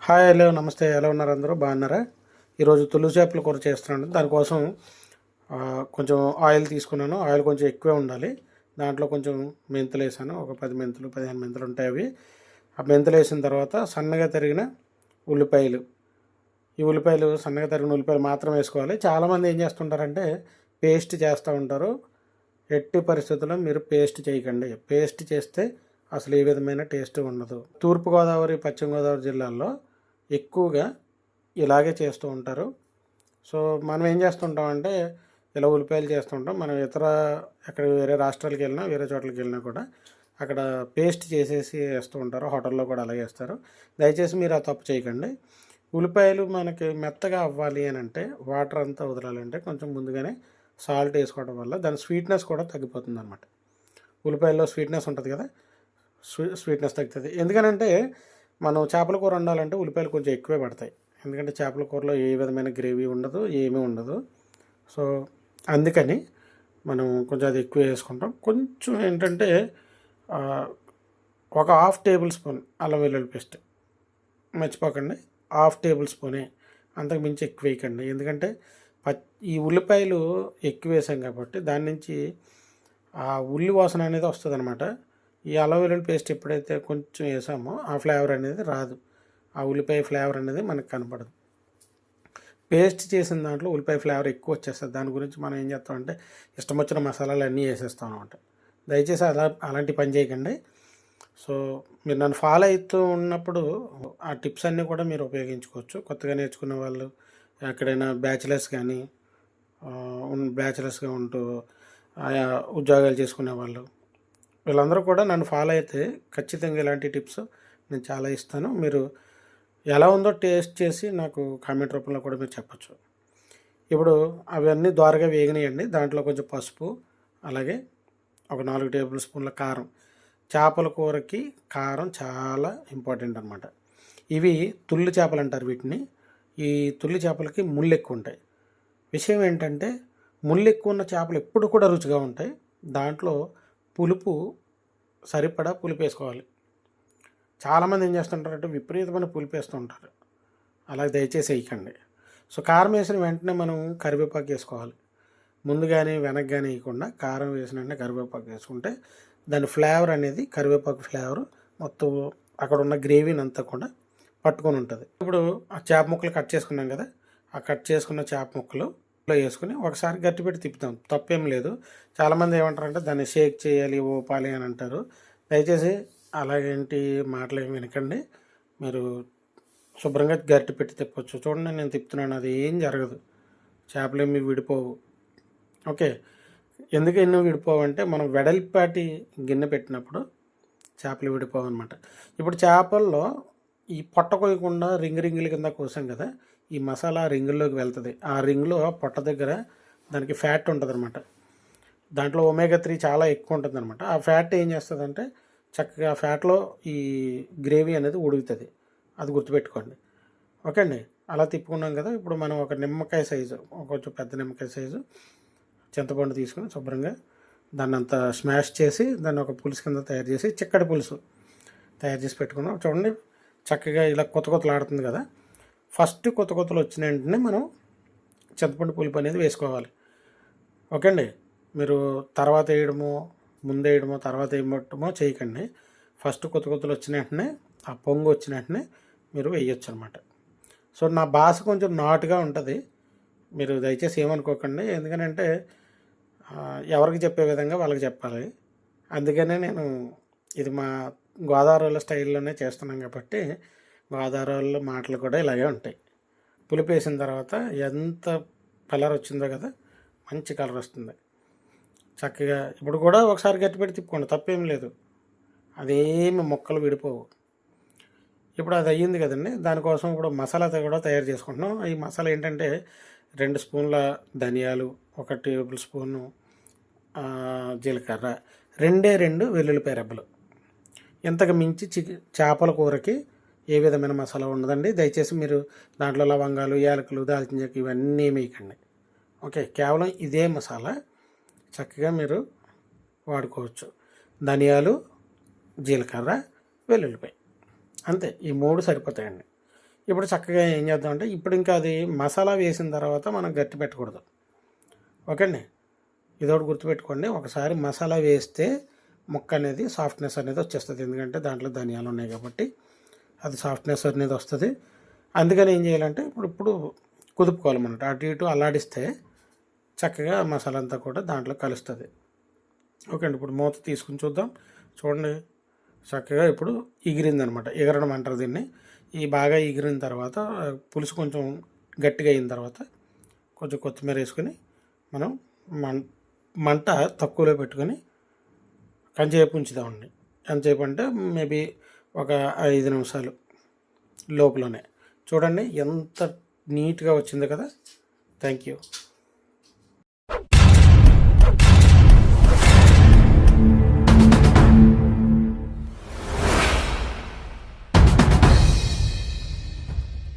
Hi, hello, నమస్తే. ఎలా ఉన్నారు? అందరూ బాగున్నారా? ఈరోజు తులుసు చేపల కూర చేస్తున్నాను. దానికోసం కొంచెం ఆయిల్ తీసుకున్నాను. ఆయిల్ కొంచెం ఎక్కువే ఉండాలి. దాంట్లో కొంచెం మెంతులు వేసాను. ఒక 10 మెంతులు 15 మెంతులు ఉంటాయి. అవి ఆ మెంతులు వేసిన తర్వాత సన్నగా తరిగిన ఉల్లిపాయలు. ఈ ఉల్లిపాయలు సన్నగా తరిగిన ఉల్లిపాయలు మాత్రం వేసుకోవాలి. చాలామంది ఏం చేస్తుంటారంటే పేస్ట్ చేస్తూ ఉంటారు. ఎట్టి పరిస్థితుల్లో మీరు పేస్ట్ చేయకండి. పేస్ట్ చేస్తే అసలు ఏ విధమైన టేస్ట్ ఉండదు. తూర్పుగోదావరి, పశ్చిమ గోదావరి జిల్లాల్లో ఎక్కువగా ఇలాగే చేస్తూ ఉంటారు. సో మనం ఏం చేస్తుంటామంటే ఇలా ఉల్లిపాయలు చేస్తుంటాం. మనం ఇతర ఎక్కడ వేరే రాష్ట్రాలకు వెళ్ళినా, వేరే చోట్లకి వెళ్ళినా కూడా అక్కడ పేస్ట్ చేసేసి వేస్తూ ఉంటారు. హోటల్లో కూడా అలాగే వేస్తారు. దయచేసి మీరు ఆ తప్పు చేయకండి. ఉల్లిపాయలు మనకి మెత్తగా అవ్వాలి అని అంటే, వాటర్ అంతా వదలాలంటే కొంచెం ముందుగానే సాల్ట్ వేసుకోవడం వల్ల దాని స్వీట్నెస్ కూడా తగ్గిపోతుంది అనమాట. ఉల్లిపాయల్లో స్వీట్నెస్ ఉంటుంది కదా, స్వీట్నెస్ తగ్గుతుంది. ఎందుకనంటే మనం చేపల కూర వండాలంటే ఉల్లిపాయలు కొంచెం ఎక్కువే పడతాయి. ఎందుకంటే చేపల కూరలో ఏ విధమైన గ్రేవీ ఉండదు, ఏమీ ఉండదు. సో అందుకని మనం కొంచెం అది ఎక్కువ వేసుకుంటాం. కొంచెం ఏంటంటే ఒక హాఫ్ టేబుల్ స్పూన్ అల్లం వెల్లుల్లి పేస్ట్ మర్చిపోకండి. హాఫ్ టేబుల్ స్పూనే, అంతకు మించి ఎక్కువ వేయకండి. ఎందుకంటే ఈ ఉల్లిపాయలు ఎక్కువ వేసాం కాబట్టి దాని నుంచి ఆ ఉల్లి వాసన అనేది వస్తుంది అనమాట. ఈ అల్లం వెల్లుల్లి పేస్ట్ ఎప్పుడైతే కొంచెం వేసామో ఆ ఫ్లేవర్ అనేది రాదు. ఆ ఉల్లిపాయ ఫ్లేవర్ అనేది మనకు కనపడదు. పేస్ట్ చేసిన దాంట్లో ఉల్లిపాయ ఫ్లేవర్ ఎక్కువ వచ్చేస్తుంది. దాని గురించి మనం ఏం చేస్తామంటే ఇష్టం వచ్చిన మసాలాలు అన్నీ వేసేస్తాం అనమాట. దయచేసి అలాంటి పని చేయకండి. సో మీరు నన్ను ఫాలో అవుతూ ఉన్నప్పుడు ఆ టిప్స్ అన్నీ కూడా మీరు ఉపయోగించుకోవచ్చు. కొత్తగా నేర్చుకునే వాళ్ళు, ఎక్కడైనా బ్యాచిలర్స్గా ఉంటూ ఉద్యోగాలు చేసుకునే వాళ్ళు, వీళ్ళందరూ కూడా నన్ను ఫాలో అయితే ఖచ్చితంగా ఇలాంటి టిప్స్ నేను చాలా ఇస్తాను. మీరు ఎలా ఉందో టేస్ట్ చేసి నాకు కామెంట్ రూపంలో కూడా మీరు చెప్పచ్చు. ఇప్పుడు అవన్నీ ద్వారగా వేగినాయండి. దాంట్లో కొంచెం పసుపు, అలాగే ఒక 4 టేబుల్ స్పూన్ల కారం. చేపల కూరకి కారం చాలా ఇంపార్టెంట్ అనమాట. ఇవి తుల్లి చేపలు అంటారు వీటిని. ఈ తుల్లి చేపలకి ముళ్ళు ఎక్కువ ఉంటాయి. విషయం ఏంటంటే ముళ్ళు ఎక్కువ ఉన్న చేపలు ఎప్పుడు కూడా రుచిగా ఉంటాయి. దాంట్లో పులుపు సరిపడా పులుపు వేసుకోవాలి. చాలామంది ఏం చేస్తుంటారంటే విపరీతమైన పులుపు వేస్తూ ఉంటారు. అలాగే దయచేసి వేయకండి. సో కారం వేసిన వెంటనే మనం కరివేపాకు వేసుకోవాలి. ముందు కానీ వెనక్కి కానీ వేయకుండా కారం వేసిన వెంటనే కరివేపాకు వేసుకుంటే దాని ఫ్లేవర్ అనేది, కరివేపాకు ఫ్లేవర్ మొత్తం అక్కడ ఉన్న గ్రేవీని అంతా కూడా పట్టుకొని ఉంటుంది. ఇప్పుడు ఆ చేప ముక్కలు కట్ చేసుకున్నాం కదా, ఆ కట్ చేసుకున్న చేప ముక్కలు వేసుకుని ఒకసారి గట్టి పెట్టి తిప్పుతాం. తప్పేం లేదు. చాలామంది ఏమంటారంటే దాన్ని షేక్ చేయాలి, ఊపాలి అని అంటారు. దయచేసి అలాగేంటి మాటలు ఏమి వినకండి. మీరు శుభ్రంగా గట్టి పెట్టి తిప్పచ్చు. చూడండి, నేను తిప్పుతున్నాను, అది ఏం జరగదు. చేపలు ఏమి విడిపోవు. ఓకే, ఎందుకు ఎన్నో విడిపోవు అంటే మనం వెడల్పాటి గిన్నె పెట్టినప్పుడు చేపలు విడిపోవు అనమాట. ఇప్పుడు చేపల్లో ఈ పొట్ట కోయకుండా రింగుల కింద కోసాం కదా, ఈ మసాలా రింగుల్లోకి వెళ్తుంది. ఆ రింగులో పొట్ట దగ్గర దానికి ఫ్యాట్ ఉంటుంది అనమాట. దాంట్లో ఒమేగా 3 చాలా ఎక్కువ ఉంటుంది అనమాట. ఆ ఫ్యాట్ ఏం చేస్తుందంటే చక్కగా ఫ్యాట్లో ఈ గ్రేవీ అనేది ఉడుకుతుంది. అది గుర్తుపెట్టుకోండి. ఓకే అండి. అలా తిప్పుకున్నాం కదా. ఇప్పుడు మనం ఒక నిమ్మకాయ సైజు, కొంచెం పెద్ద నిమ్మకాయ సైజు చింతపండు తీసుకుని శుభ్రంగా దాన్ని అంతా స్మాష్ చేసి దాన్ని ఒక పులుసు కింద తయారు చేసి, చిక్కటి పులుసు తయారు చేసి పెట్టుకున్నాం. చూడండి, చక్కగా ఇలా కొత్తలాడుతుంది కదా. ఫస్ట్ కొత్తలు వచ్చిన వెంటనే మనం చింతపండు పులుపు అనేది వేసుకోవాలి. ఓకే అండి. మీరు తర్వాత వేయడమో, ముందు వేయడమో, తర్వాత వేయటమో చేయకండి. ఫస్ట్ కొత్తలు వచ్చిన వెంటనే, ఆ పొంగు వచ్చిన వెంటనే మీరు వేయచ్చు అనమాట. సో నా భాష కొంచెం నాటుగా ఉంటుంది. మీరు దయచేసి ఏమనుకోకండి. ఎందుకనంటే ఎవరికి చెప్పే విధంగా వాళ్ళకి చెప్పాలి. అందుకనే నేను ఇది మా గోదావరిలో స్టైల్లోనే చేస్తున్నాం కాబట్టి గోదావరిలో మాటలు కూడా ఇలాగే ఉంటాయి. పులుపు వేసిన తర్వాత ఎంత కలర్ వచ్చిందో కదా, మంచి కలర్ వస్తుంది చక్కగా. ఇప్పుడు కూడా ఒకసారి గట్టిపెట్టి తిప్పుకోండి, తప్పేం లేదు. అదేమి మొక్కలు విడిపోవు. ఇప్పుడు అది అయ్యింది కదండి. దానికోసం ఇప్పుడు మసాలా కూడా తయారు చేసుకుంటున్నాం. ఈ మసాలా ఏంటంటే 2 స్పూన్ల ధనియాలు, 1 టేబుల్ స్పూను జీలకర్ర, 2 వెల్లుల్లిపాయ రెబ్బలు. ఇంతకు మించి చేపల కూరకి ఏ విధమైన మసాలా ఉండదండి. దయచేసి మీరు దాంట్లో లవంగాలు, యాలకులు, దాల్చిన చెక్క ఇవన్నీ వేయకండి. ఓకే, కేవలం ఇదే మసాలా చక్కగా మీరు వాడుకోవచ్చు. ధనియాలు, జీలకర్ర, వెల్లుల్లిపాయ, అంతే. ఈ 3 సరిపోతాయండి. ఇప్పుడు చక్కగా ఏం చేద్దామంటే ఇప్పుడు ఇంకా అది మసాలా వేసిన తర్వాత మనం గట్టి పెట్టకూడదు. ఓకే అండి, ఇదొకటి గుర్తుపెట్టుకోండి. ఒకసారి మసాలా వేస్తే ముక్క అనేది సాఫ్ట్నెస్ అనేది వచ్చేస్తుంది, ఎందుకంటే దాంట్లో ధనియాలు ఉన్నాయి కాబట్టి అది సాఫ్ట్నెస్ అనేది వస్తుంది. అందుకని ఏం చేయాలంటే ఇప్పుడు కుదుపుకోవాలన్నమాట. అటు ఇటు అల్లాడిస్తే చక్కగా మసాలా అంతా కూడా దాంట్లో కలుస్తుంది. ఓకే అండి, ఇప్పుడు మూత తీసుకుని చూద్దాం. చూడండి, చక్కగా ఇప్పుడు ఎగిరిందనమాట. ఎగరడం అంటారు దీన్ని. ఈ బాగా ఎగిరిన తర్వాత పులుసు కొంచెం గట్టిగా అయిన తర్వాత కొంచెం కొత్తిమీర వేసుకొని మనం మంట తక్కువలో పెట్టుకొని కొంచెంసేపు ఉంచుదామండి. ఎంతసేపు అంటే మేబీ ఒక 5 నిమిషాలు లోపలనే. చూడండి ఎంత నీట్గా వచ్చింది కదా. Thank you.